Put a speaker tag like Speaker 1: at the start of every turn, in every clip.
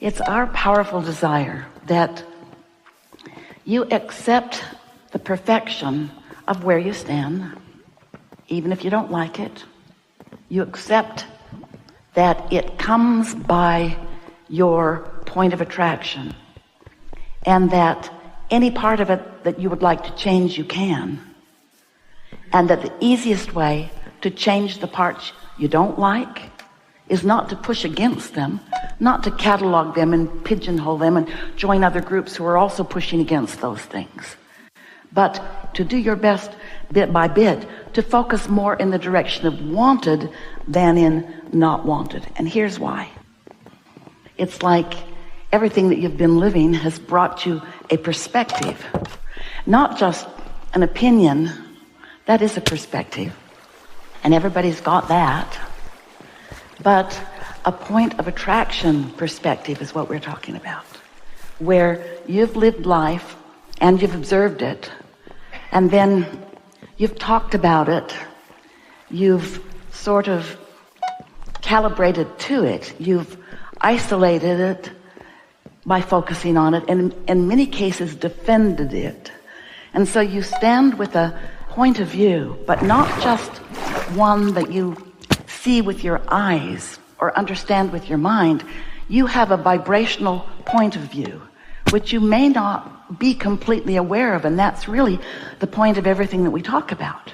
Speaker 1: It's our powerful desire that you accept the perfection of where you stand, even if you don't like it. You accept that it comes by your point of attraction, and that any part of it that you would like to change, you can. And that the easiest way to change the parts you don't like is not to push against them, not to catalog them and pigeonhole them and join other groups who are also pushing against those things, but to do your best bit by bit to focus more in the direction of wanted than in not wanted. And here's why. It's like everything that you've been living has brought you a perspective, not just an opinion. That is a perspective, and everybody's got that. But a point of attraction perspective is what we're talking about, where you've lived life and you've observed it, and then you've talked about it, you've sort of calibrated to it, you've isolated it by focusing on it, and in many cases defended it. And so you stand with a point of view, but not just one that you see with your eyes or understand with your mind. You have a vibrational point of view, which you may not be completely aware of, and that's really the point of everything that we talk about.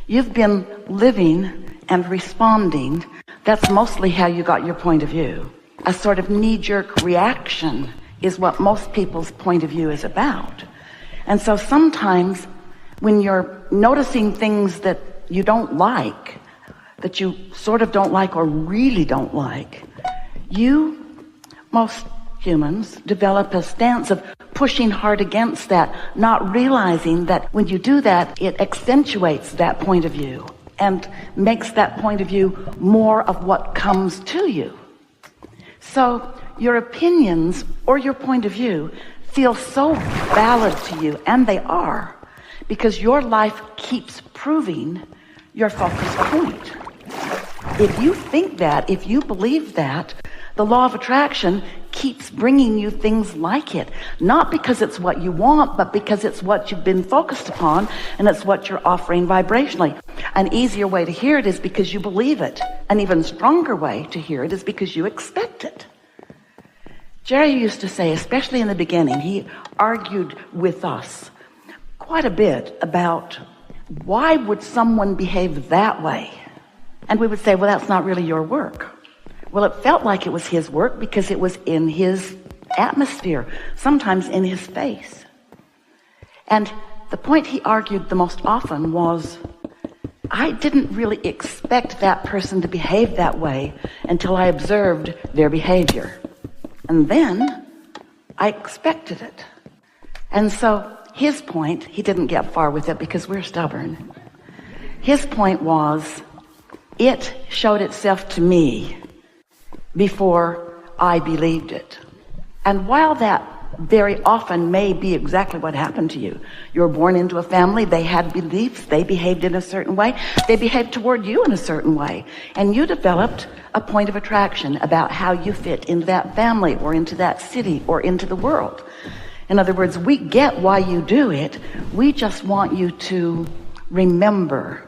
Speaker 1: You've been living and responding. That's mostly how you got your point of view. A sort of knee-jerk reaction is what most people's point of view is about. And so sometimes when you're noticing things that you don't like, that you sort of don't like or really don't like, most humans develop a stance of pushing hard against that, not realizing that when you do that, it accentuates that point of view and makes that point of view more of what comes to you. So your opinions or your point of view feel so valid to you, and they are, because your life keeps proving your focus point. If you think that, if you believe that, the law of attraction keeps bringing you things like it, not because it's what you want, but because it's what you've been focused upon, and it's what you're offering vibrationally. An easier way to hear it is because you believe it. An even stronger way to hear it is because you expect it. Jerry used to say, especially in the beginning, he argued with us quite a bit about why would someone behave that way? And we would say, well, that's not really your work. Well, it felt like it was his work because it was in his atmosphere, sometimes in his face. And the point he argued the most often was, I didn't really expect that person to behave that way until I observed their behavior. And then I expected it. And so his point, he didn't get far with it because we're stubborn. His point was, it showed itself to me before I believed it. And while that very often may be exactly what happened to you, you were born into a family, they had beliefs, they behaved in a certain way, they behaved toward you in a certain way, and you developed a point of attraction about how you fit into that family or into that city or into the world. In other words, we get why you do it. We just want you to remember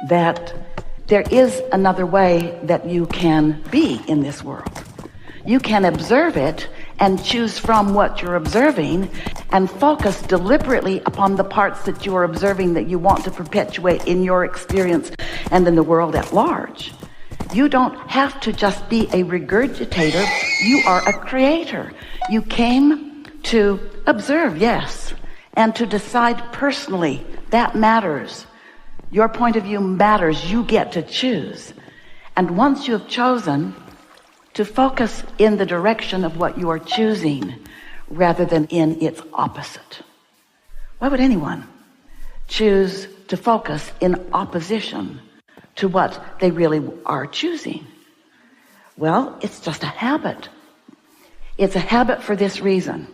Speaker 1: that there is another way that you can be in this world. You can observe it and choose from what you're observing and focus deliberately upon the parts that you are observing that you want to perpetuate in your experience and in the world at large. You don't have to just be a regurgitator. You are a creator. You came to observe, yes, and to decide personally. That matters. Your point of view matters. You get to choose. And once you have chosen, to focus in the direction of what you are choosing rather than in its opposite. Why would anyone choose to focus in opposition to what they really are choosing? Well, it's just a habit. It's a habit for this reason.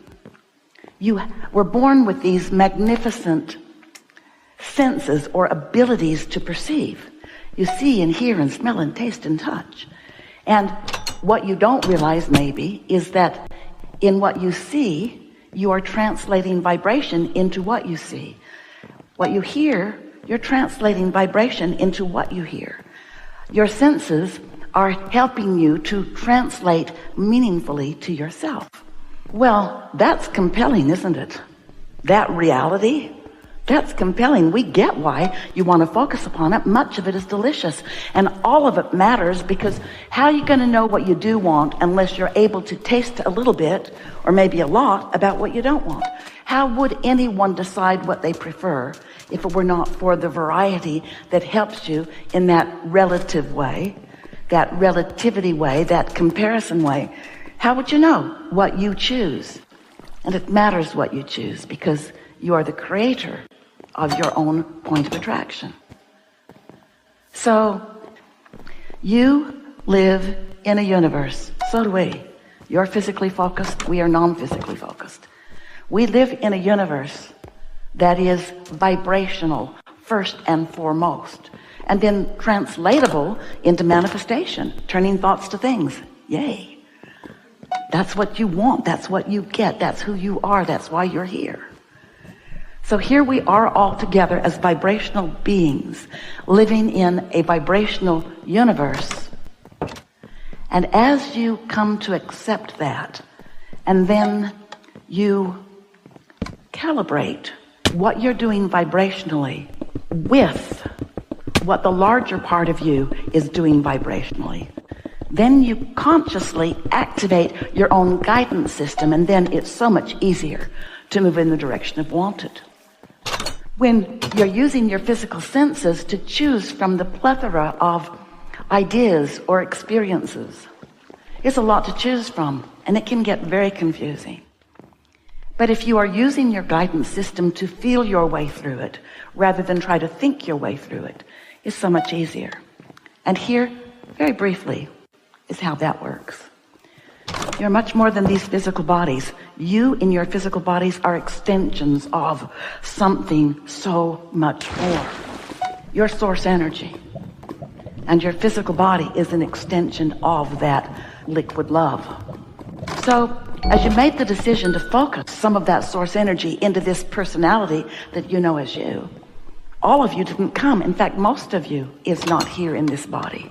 Speaker 1: You were born with these magnificent senses or abilities to perceive. You see and hear and smell and taste and touch. And What you don't realize maybe is that in what you see, you are translating vibration into what you see. What you hear, you're translating vibration into what you hear. Your senses are helping you to translate meaningfully to yourself. Well, that's compelling, isn't it? That reality, that's compelling. We get why you want to focus upon it. Much of it is delicious, and all of it matters, because how are you going to know what you do want unless you're able to taste a little bit, or maybe a lot, about what you don't want? How would anyone decide what they prefer if it were not for the variety that helps you in that relative way, that relativity way, that comparison way? How would you know what you choose? And it matters what you choose, because you are the creator of your own point of attraction. So you live in a universe. So do we. You're physically focused. We are non-physically focused. We live in a universe that is vibrational first and foremost, and then translatable into manifestation, turning thoughts to things. Yay. That's what you want. That's what you get. That's who you are. That's why you're here. So here we are all together as vibrational beings, living in a vibrational universe. And as you come to accept that, and then you calibrate what you're doing vibrationally with what the larger part of you is doing vibrationally, then you consciously activate your own guidance system, and then it's so much easier to move in the direction of wanted. When you're using your physical senses to choose from the plethora of ideas or experiences, it's a lot to choose from, and it can get very confusing. But if you are using your guidance system to feel your way through it, rather than try to think your way through it, it's so much easier. And here, very briefly, is how that works. You're much more than these physical bodies. You in your physical bodies are extensions of something so much more. Your source energy. And your physical body is an extension of that liquid love. So, as you made the decision to focus some of that source energy into this personality that you know as you, all of you didn't come. In fact, most of you is not here in this body.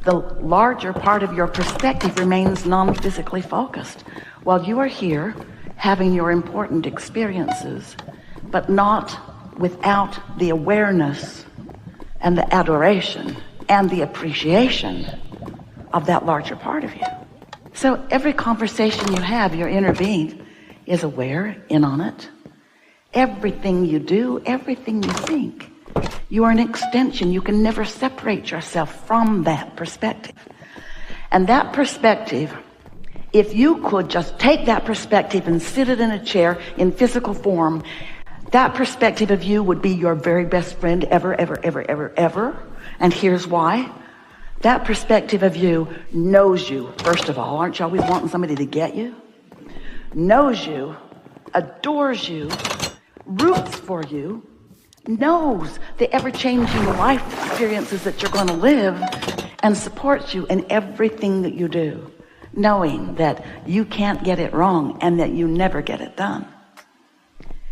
Speaker 1: The larger part of your perspective remains non-physically focused, while you are here having your important experiences, but not without the awareness and the adoration and the appreciation of that larger part of you. So every conversation you have, your inner being is aware, in on it. Everything you do, everything you think, you are an extension. You can never separate yourself from that perspective. And that perspective, if you could just take that perspective and sit it in a chair in physical form, that perspective of you would be your very best friend ever, ever, ever, ever, ever. And here's why. That perspective of you knows you, first of all. Aren't you always wanting somebody to get you? Knows you, adores you, roots for you, knows the ever-changing life experiences that you're going to live, and supports you in everything that you do, knowing that you can't get it wrong and that you never get it done.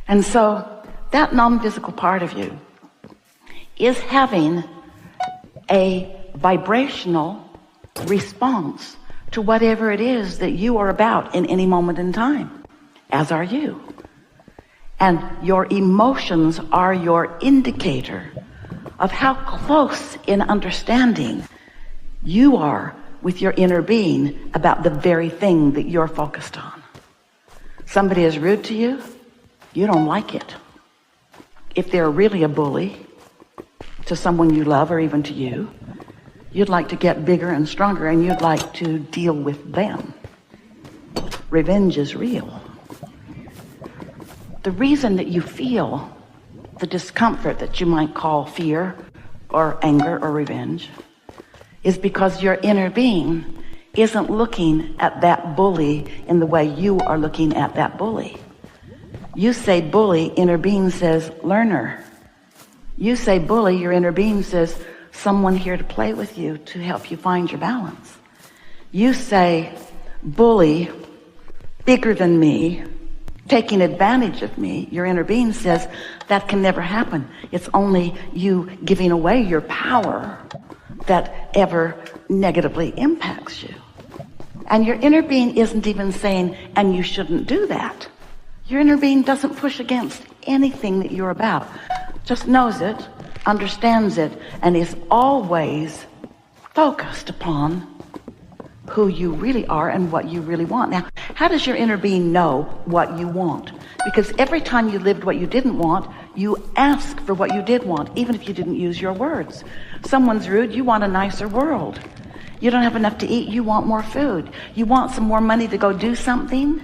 Speaker 1: And so that non-physical part of you is having a vibrational response to whatever it is that you are about in any moment in time, as are you. And your emotions are your indicator of how close in understanding you are with your inner being about the very thing that you're focused on. Somebody is rude to you, you don't like it. If they're really a bully to someone you love, or even to you, you'd like to get bigger and stronger, and you'd like to deal with them. Revenge is real. The reason that you feel the discomfort that you might call fear or anger or revenge is because your inner being isn't looking at that bully in the way you are looking at that bully. You say bully, inner being says learner. You say bully, your inner being says someone here to play with you, to help you find your balance. You say, bully, bigger than me, taking advantage of me. Your inner being says, that can never happen. It's only you giving away your power that ever negatively impacts you. And your inner being isn't even saying, and you shouldn't do that. Your inner being doesn't push against anything that you're about. Just knows it, understands it, and is always focused upon who you really are and what you really want. Now, how does your inner being know what you want? Because every time you lived what you didn't want, you asked for what you did want, even if you didn't use your words. Someone's rude, you want a nicer world. You don't have enough to eat, you want more food. You want some more money to go do something,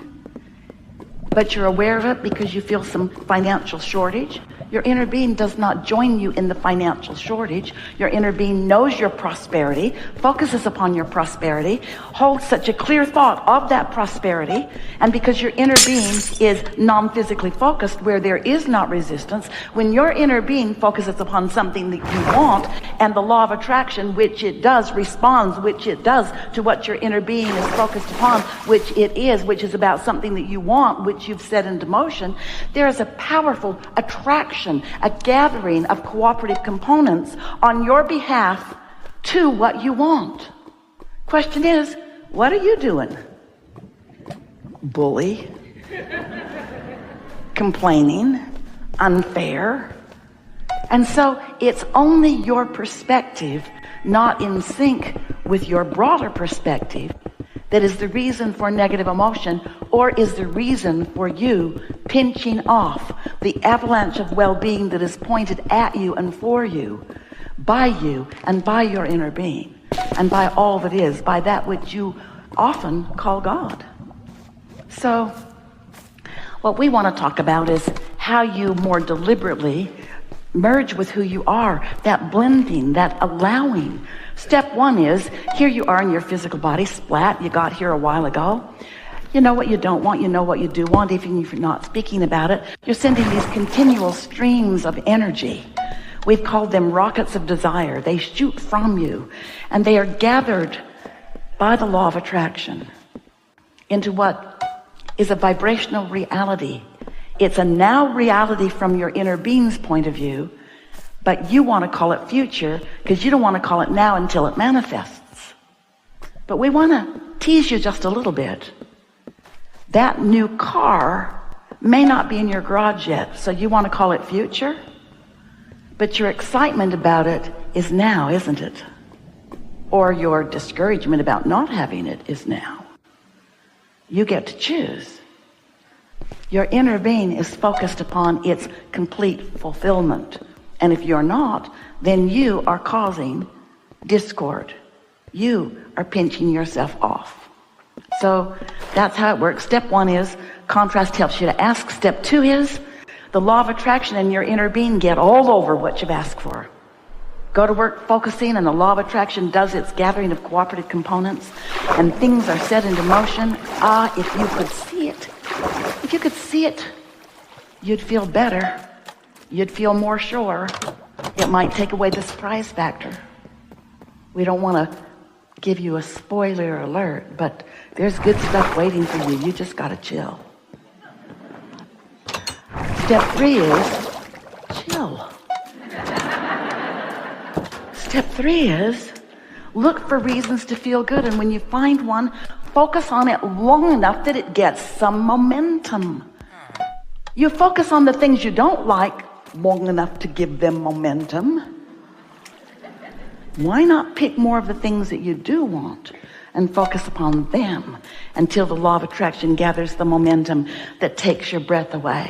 Speaker 1: but you're aware of it because you feel some financial shortage. Your inner being does not join you in the financial shortage. Your inner being knows your prosperity, focuses upon your prosperity, holds such a clear thought of that prosperity. And because your inner being is non-physically focused, where there is not resistance, when your inner being focuses upon something that you want, and the law of attraction, which it does, responds, which it does to what your inner being is focused upon, which it is, which is about something that you want, which you've set into motion, there is a powerful attraction, a gathering of cooperative components on your behalf to what you want. Question is, what are you doing? Bully, complaining, unfair. And so it's only your perspective, not in sync with your broader perspective, that is the reason for negative emotion, or is the reason for you pinching off the avalanche of well-being that is pointed at you and for you, and by your inner being, and by all that is, by that which you often call God. So what we want to talk about is how you more deliberately merge with who you are, that blending, that allowing. Step one is, here you are in your physical body, splat, you got here a while ago. You know what you don't want, you know what you do want, even if you're not speaking about it. You're sending these continual streams of energy. We've called them rockets of desire. They shoot from you, and they are gathered by the law of attraction into what is a vibrational reality. It's a now reality from your inner being's point of view, but you want to call it future because you don't want to call it now until it manifests. But we want to tease you just a little bit. That new car may not be in your garage yet, so you want to call it future, but your excitement about it is now, isn't it? Or your discouragement about not having it is now. You get to choose. Your inner being is focused upon its complete fulfillment. And if you're not, then you are causing discord. You are pinching yourself off. So that's how it works. Step one is contrast helps you to ask. Step two is the law of attraction and your inner being get all over what you've asked for. Go to work focusing, and the law of attraction does its gathering of cooperative components, and things are set into motion. If you could see it. If you could see it, you'd feel better. You'd feel more sure. It might take away the surprise factor. We don't want to give you a spoiler alert, but there's good stuff waiting for you. You just got to chill. Step three is chill. Step three is look for reasons to feel good, and when you find one, focus on it long enough that it gets some momentum. You focus on the things you don't like long enough to give them momentum. Why not pick more of the things that you do want and focus upon them until the law of attraction gathers the momentum that takes your breath away?